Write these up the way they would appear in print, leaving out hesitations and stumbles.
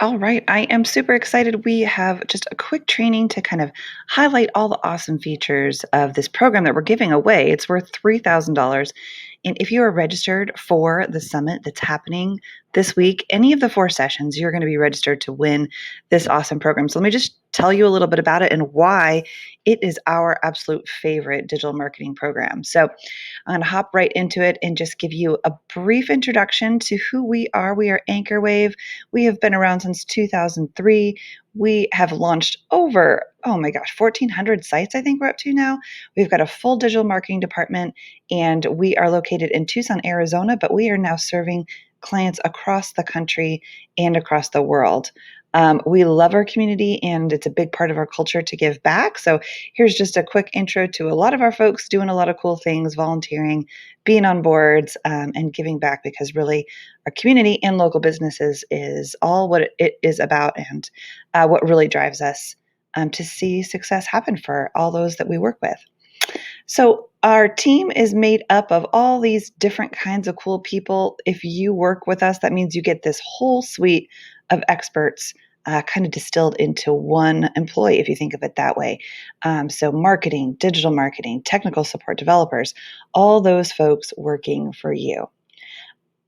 All right, I am super excited. We have just a quick training to kind of highlight all the awesome features of this program that we're giving away. It's worth $3,000. And if you are registered for the summit that's happening this week, any of the 4 sessions, you're going to be registered to win this awesome program. So let me just tell you a little bit about it and why it is our absolute favorite digital marketing program. So I'm going to hop right into it and just give you a brief introduction to who we are. We are Anchor Wave. We have been around since 2003. We have launched over, oh my gosh, 1,400 sites, I think we're up to now. We've got a full digital marketing department, and we are located in Tucson, Arizona, but we are now serving clients across the country and across the world. We love our community, and it's a big part of our culture to give back. So here's just a quick intro to a lot of our folks doing a lot of cool things, volunteering, being on boards, and giving back, because really our community and local businesses is all what it is about, and what really drives us to see success happen for all those that we work with. So our team is made up of all these different kinds of cool people. If you work with us, that means you get this whole suite of experts kind of distilled into one employee, if you think of it that way. So marketing, digital marketing, technical support, developers, all those folks working for you.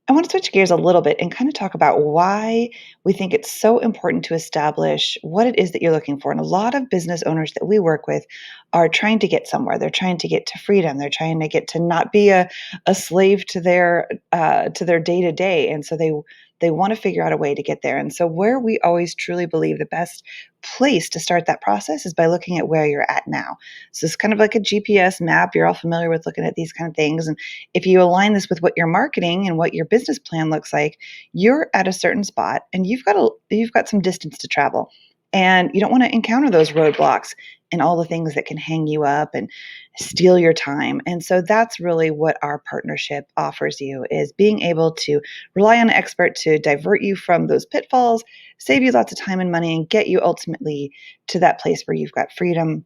I want to switch gears a little bit and kind of talk about why we think it's so important to establish what it is that you're looking for. And a lot of business owners that we work with are trying to get somewhere. They're trying to get to freedom. They're trying to get to not be a slave to their day to day. And so they want to figure out a way to get there. And so where we always truly believe the best place to start that process is by looking at where you're at now. So it's kind of like a GPS map. You're all familiar with looking at these kind of things. And if you align this with what your marketing and what your business plan looks like, you're at a certain spot and you've got some distance to travel. And you don't want to encounter those roadblocks and all the things that can hang you up and steal your time. And so that's really what our partnership offers you, is being able to rely on an expert to divert you from those pitfalls, save you lots of time and money, and get you ultimately to that place where you've got freedom.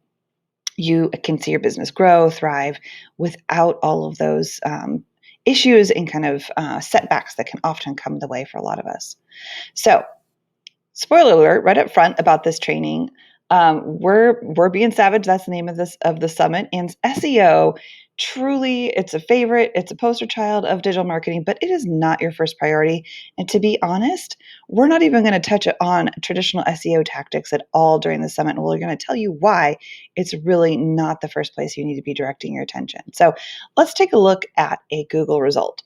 You can see your business grow, thrive without all of those issues and kind of setbacks that can often come the way for a lot of us. So, spoiler alert right up front about this training. We're being savage. That's the name of the summit. And SEO, truly, it's a favorite. It's a poster child of digital marketing, but it is not your first priority. And to be honest, we're not even going to touch on traditional SEO tactics at all during the summit. And we're going to tell you why it's really not the first place you need to be directing your attention. So let's take a look at a Google result.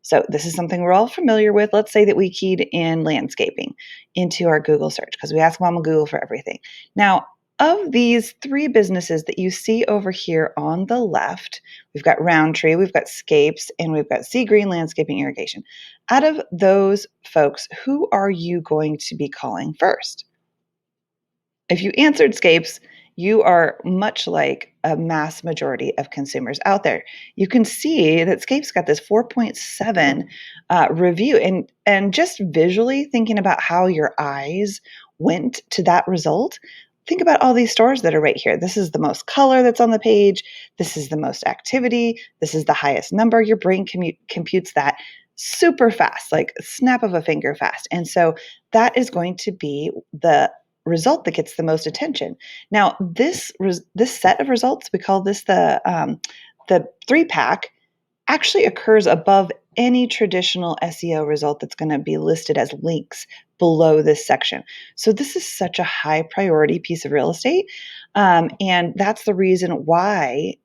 So this is something we're all familiar with. Let's say that we keyed in landscaping into our Google search, because we ask Mama Google for everything. Now, of these 3 businesses that you see over here on the left, we've got Roundtree, we've got Scapes, and we've got Sea Green Landscaping Irrigation. Out of those folks, who are you going to be calling first? If you answered Scapes, you are much like a mass majority of consumers out there. You can see that Scapes got this 4.7 review, and just visually thinking about how your eyes went to that result. Think about all these stores that are right here. This is the most color that's on the page. This is the most activity. This is the highest number. Your brain computes that super fast, like snap of a finger fast. And so that is going to be the result that gets the most attention. Now, this set of results, we call this the 3-pack, actually occurs above any traditional SEO result that's going to be listed as links below this section. So this is such a high priority piece of real estate, and that's the reason why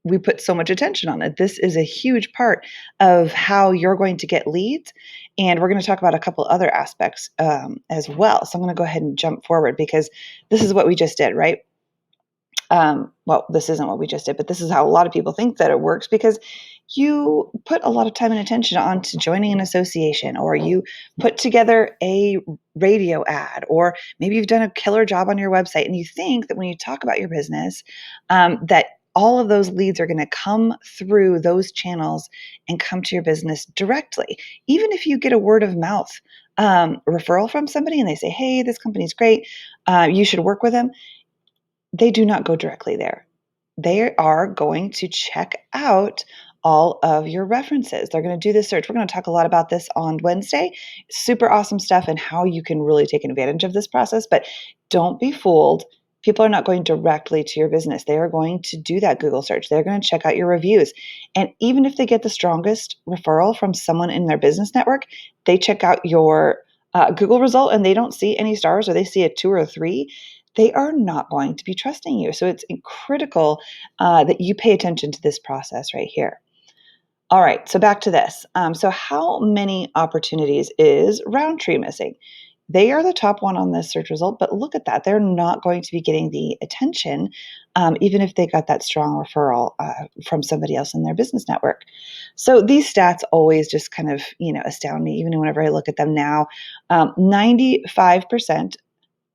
we put so much attention on it. This is a huge part of how you're going to get leads. And we're going to talk about a couple other aspects as well. So I'm going to go ahead and jump forward, because this is what we just did, right? Well, this isn't what we just did, but this is how a lot of people think that it works, because you put a lot of time and attention onto joining an association, or you put together a radio ad, or maybe you've done a killer job on your website, and you think that when you talk about your business, that all of those leads are going to come through those channels and come to your business directly. Even if you get a word of mouth referral from somebody and they say, hey, this company's great, you should work with them, they do not go directly there. They are going to check out all of your references. They're going to do this search. We're going to talk a lot about this on Wednesday. Super awesome stuff and how you can really take advantage of this process. But don't be fooled. People are not going directly to your business. They are going to do that Google search. They're going to check out your reviews. And even if they get the strongest referral from someone in their business network, they check out your Google result and they don't see any stars, or they see a 2 or a 3, they are not going to be trusting you. So it's critical that you pay attention to this process right here. All right, so back to this. So how many opportunities is Roundtree missing? They are the top one on this search result, but look at that. They're not going to be getting the attention, even if they got that strong referral from somebody else in their business network. So these stats always just kind of, astound me, even whenever I look at them now. 95%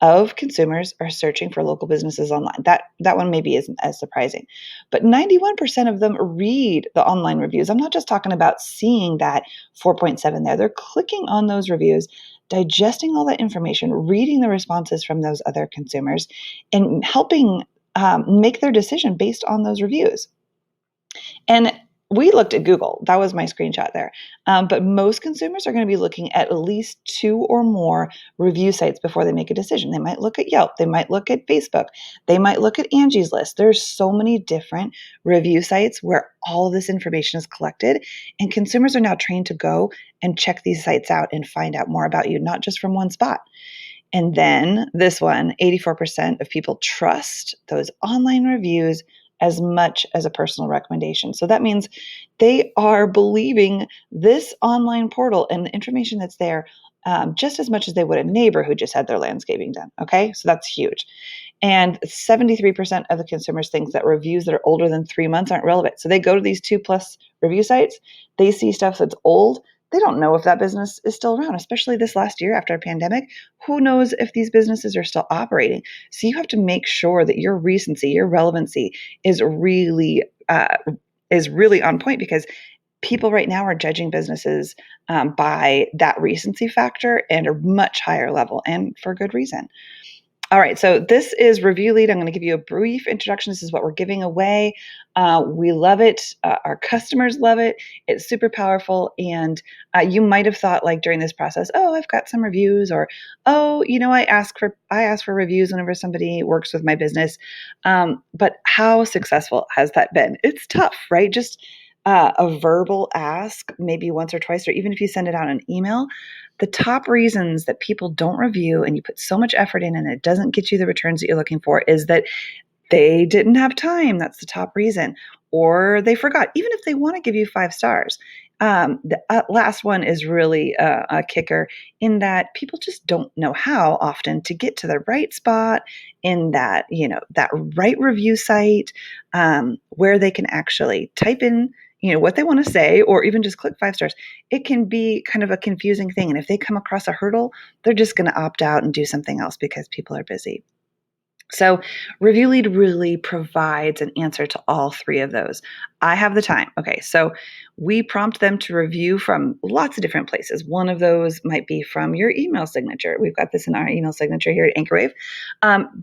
of consumers are searching for local businesses online. That one maybe isn't as surprising. But 91% of them read the online reviews. I'm not just talking about seeing that 4.7 there. They're clicking on those reviews, digesting all that information, reading the responses from those other consumers, and helping make their decision based on those reviews. And we looked at Google. That was my screenshot there. But most consumers are going to be looking at least 2 or more review sites before they make a decision. They might look at Yelp. They might look at Facebook. They might look at Angie's List. There's so many different review sites where all of this information is collected. And consumers are now trained to go and check these sites out and find out more about you, not just from one spot. And then this one, 84% of people trust those online reviews as much as a personal recommendation. So that means they are believing this online portal and the information that's there just as much as they would a neighbor who just had their landscaping done. Okay, so that's huge. And 73% of the consumers think that reviews that are older than 3 months aren't relevant. So they go to these 2+ review sites, they see stuff that's old. They don't know if that business is still around, especially this last year after a pandemic. Who knows if these businesses are still operating? So you have to make sure that your recency, your relevancy is really on point, because people right now are judging businesses by that recency factor and a much higher level, and for good reason. All right, so this is ReviewLead. I'm going to give you a brief introduction. This is what we're giving away. We love it. Our customers love it. It's super powerful. And you might have thought, like, during this process, oh, I've got some reviews, or oh, I ask for reviews whenever somebody works with my business. But how successful has that been? It's tough, right? Just a verbal ask, maybe once or twice, or even if you send it out an email. The top reasons that people don't review and you put so much effort in and it doesn't get you the returns that you're looking for is that they didn't have time. That's the top reason. Or they forgot, even if they want to give you 5 stars. The last one is really a kicker, in that people just don't know how often to get to the right spot in that, that right review site, where they can actually type in what they want to say, or even just click 5 stars. It can be kind of a confusing thing. And if they come across a hurdle, they're just going to opt out and do something else because people are busy. So ReviewLead really provides an answer to all 3 of those. I have the time. Okay, so we prompt them to review from lots of different places. One of those might be from your email signature. We've got this in our email signature here at Anchorwave.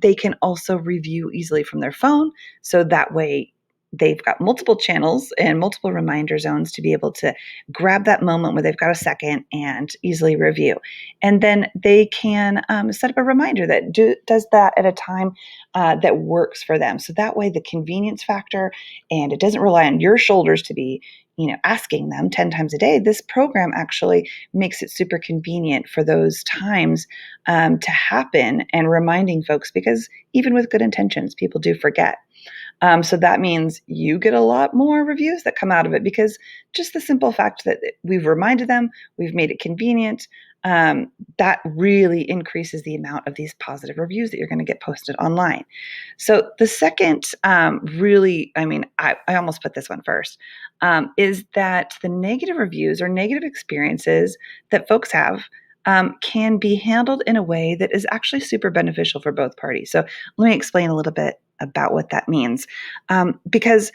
They can also review easily from their phone. So that way they've got multiple channels and multiple reminder zones to be able to grab that moment where they've got a second and easily review. And then they can set up a reminder that does that at a time that works for them. So that way the convenience factor, and it doesn't rely on your shoulders to be asking them 10 times a day. This program actually makes it super convenient for those times to happen, and reminding folks, because even with good intentions, people do forget. So that means you get a lot more reviews that come out of it, because just the simple fact that we've reminded them, we've made it convenient, that really increases the amount of these positive reviews that you're going to get posted online. So the second, I almost put this one first, is that the negative reviews or negative experiences that folks have can be handled in a way that is actually super beneficial for both parties. So let me explain a little bit about what that means. Because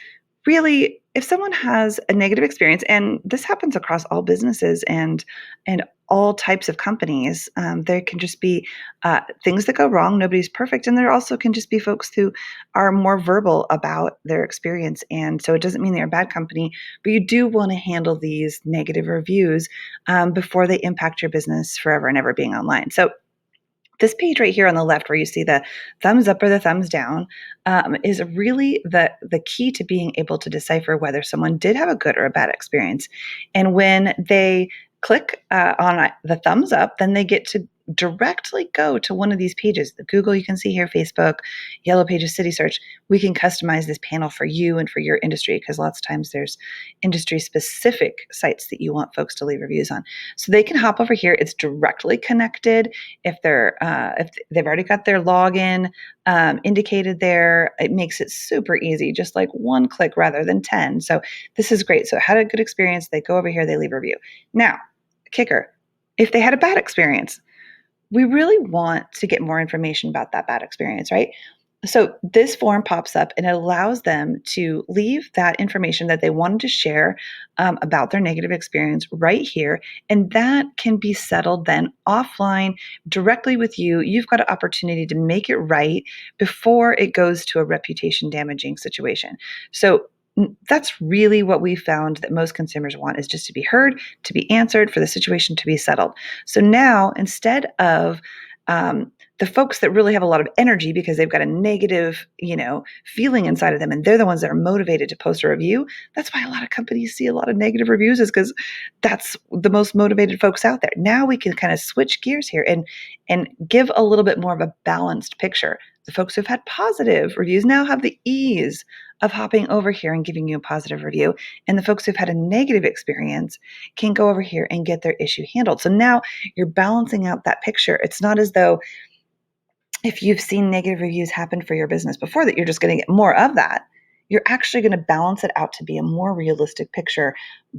really, if someone has a negative experience, and this happens across all businesses and all types of companies, there can just be things that go wrong. Nobody's perfect, and there also can just be folks who are more verbal about their experience. And so it doesn't mean they're a bad company, but you do want to handle these negative reviews before they impact your business forever and ever being online. So this page right here on the left, where you see the thumbs up or the thumbs down, is really the key to being able to decipher whether someone did have a good or a bad experience. And when they click on the thumbs up, then they get to directly go to one of these pages. The Google, you can see here, Facebook, Yellow Pages, City Search. We can customize this panel for you and for your industry, because lots of times there's industry specific sites that you want folks to leave reviews on. So they can hop over here. It's directly connected. If they've already got their login indicated there, it makes it super easy, just like one click rather than 10. So this is great. So had a good experience, they go over here, they leave a review. Now, kicker, if they had a bad experience, we really want to get more information about that bad experience, right? So this form pops up and it allows them to leave that information that they wanted to share about their negative experience right here. And that can be settled then offline directly with you. You've got an opportunity to make it right before it goes to a reputation damaging situation. So that's really what we found that most consumers want, is just to be heard, to be answered, for the situation to be settled. So now, instead of the folks that really have a lot of energy because they've got a negative, feeling inside of them, and they're the ones that are motivated to post a review. That's why a lot of companies see a lot of negative reviews, is because that's the most motivated folks out there. Now we can kind of switch gears here and give a little bit more of a balanced picture. The folks who've had positive reviews now have the ease of hopping over here and giving you a positive review. And the folks who've had a negative experience can go over here and get their issue handled. So now you're balancing out that picture. It's not as though, if you've seen negative reviews happen for your business before, that you're just going to get more of that. You're actually going to balance it out to be a more realistic picture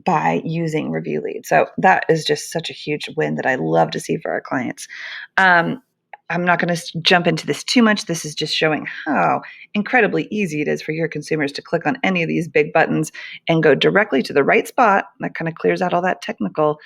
by using ReviewLead. So that is just such a huge win that I love to see for our clients. I'm not going to jump into this too much. This is just showing how incredibly easy it is for your consumers to click on any of these big buttons and go directly to the right spot. That kind of clears out all that technical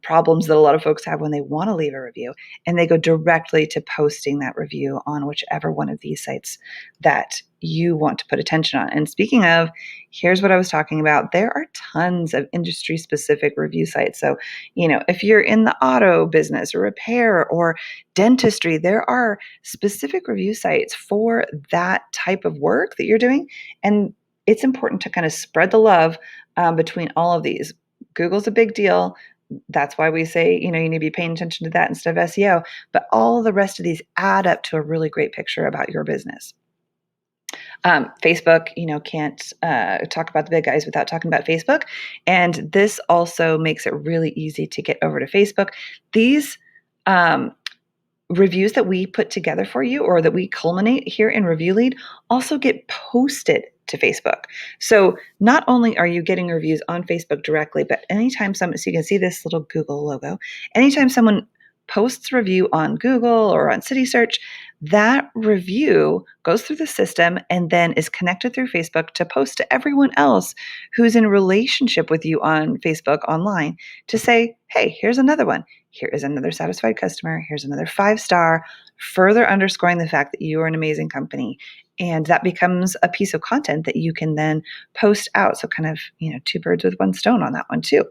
problems that a lot of folks have when they want to leave a review. And they go directly to posting that review on whichever one of these sites that you want to put attention on. And speaking of, here's what I was talking about. There are tons of industry specific review sites. So, if you're in the auto business or repair or dentistry, there are specific review sites for that type of work that you're doing. And it's important to kind of spread the love between all of these. Google's a big deal. That's why we say, you need to be paying attention to that instead of SEO. But all the rest of these add up to a really great picture about your business. Facebook, can't talk about the big guys without talking about Facebook. And this also makes it really easy to get over to Facebook. These reviews that we put together for you, or that we culminate here in ReviewLead, also get posted to Facebook. So not only are you getting reviews on Facebook directly, but anytime so you can see this little Google logo, anytime someone posts a review on Google or on City Search, that review goes through the system and then is connected through Facebook to post to everyone else who's in relationship with you on Facebook online, to say, hey, here's another one. Here is another satisfied customer. Here's another 5-star, further underscoring the fact that you are an amazing company. And that becomes a piece of content that you can then post out. So kind of, two birds with one stone on that one too.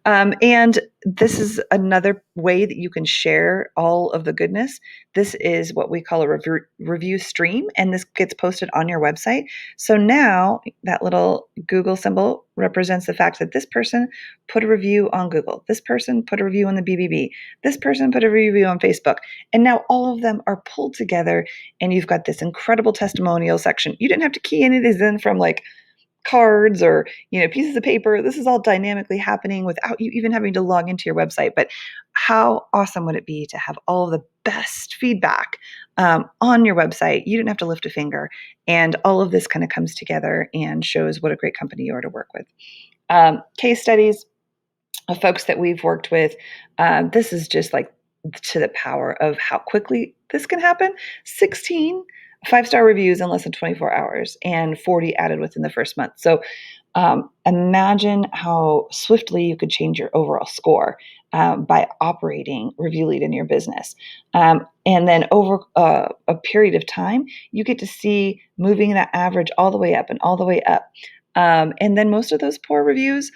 And this is another way that you can share all of the goodness. This is what we call a review stream, and this gets posted on your website. So now that little Google symbol represents the fact that this person put a review on Google. This person put a review on the BBB. This person put a review on Facebook. And now all of them are pulled together, and you've got this incredible testimonial section. You didn't have to key any of these in from like cards or pieces of paper. This is all dynamically happening without you even having to log into your website. But how awesome would it be to have all of the best feedback on your website? You didn't have to lift a finger, and all of this kind of comes together and shows what a great company you are to work with. Case studies of folks that we've worked with. This is just like to the power of how quickly this can happen. 16 5-star reviews in less than 24 hours and 40 added within the first month. So Imagine how swiftly you could change your overall score by operating ReviewLead in your business. And then over a period of time, you get to see moving that average all the way up and all the way up. And then most of those poor reviews,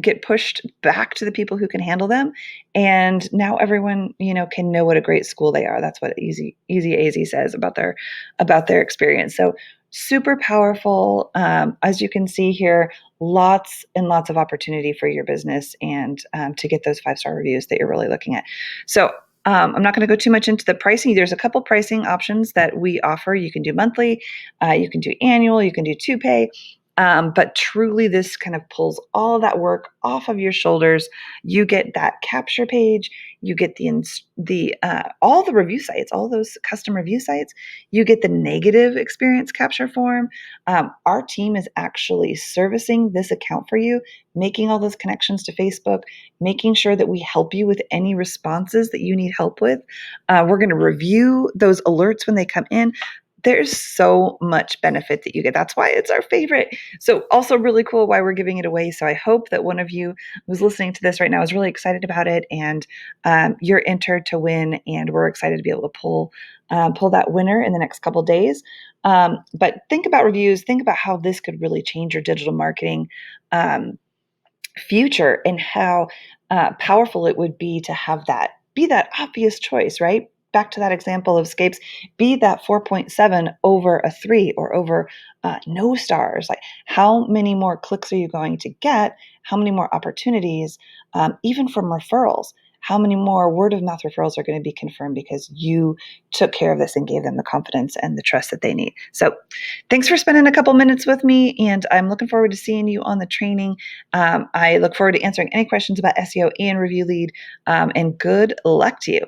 get pushed back to the people who can handle them, and now everyone can know what a great school they are. That's what Easy Az says about their experience. So super powerful. As you can see here, lots and lots of opportunity for your business and to get those 5-star reviews that you're really looking at. So I'm not going to go too much into the pricing. There's a couple pricing options that we offer. You can do monthly, you can do annual, you can do 2-pay. But truly, this kind of pulls all of that work off of your shoulders. You get that capture page. You get the all the review sites, all those custom review sites. You get the negative experience capture form. Our team is actually servicing this account for you, making all those connections to Facebook, making sure that we help you with any responses that you need help with. We're going to review those alerts when they come in. There's so much benefit that you get. That's why it's our favorite. So also really cool why we're giving it away. So I hope that one of you who's listening to this right now is really excited about it, and you're entered to win. And we're excited to be able to pull that winner in the next couple days. But think about reviews. Think about how this could really change your digital marketing future, and how powerful it would be to have that be that obvious choice, right? Back to that example of Scapes, be that 4.7 over a 3 or over no stars. Like, how many more clicks are you going to get? How many more opportunities, even from referrals? How many more word of mouth referrals are going to be confirmed because you took care of this and gave them the confidence and the trust that they need? So thanks for spending a couple minutes with me, and I'm looking forward to seeing you on the training. I look forward to answering any questions about SEO and ReviewLead, and good luck to you.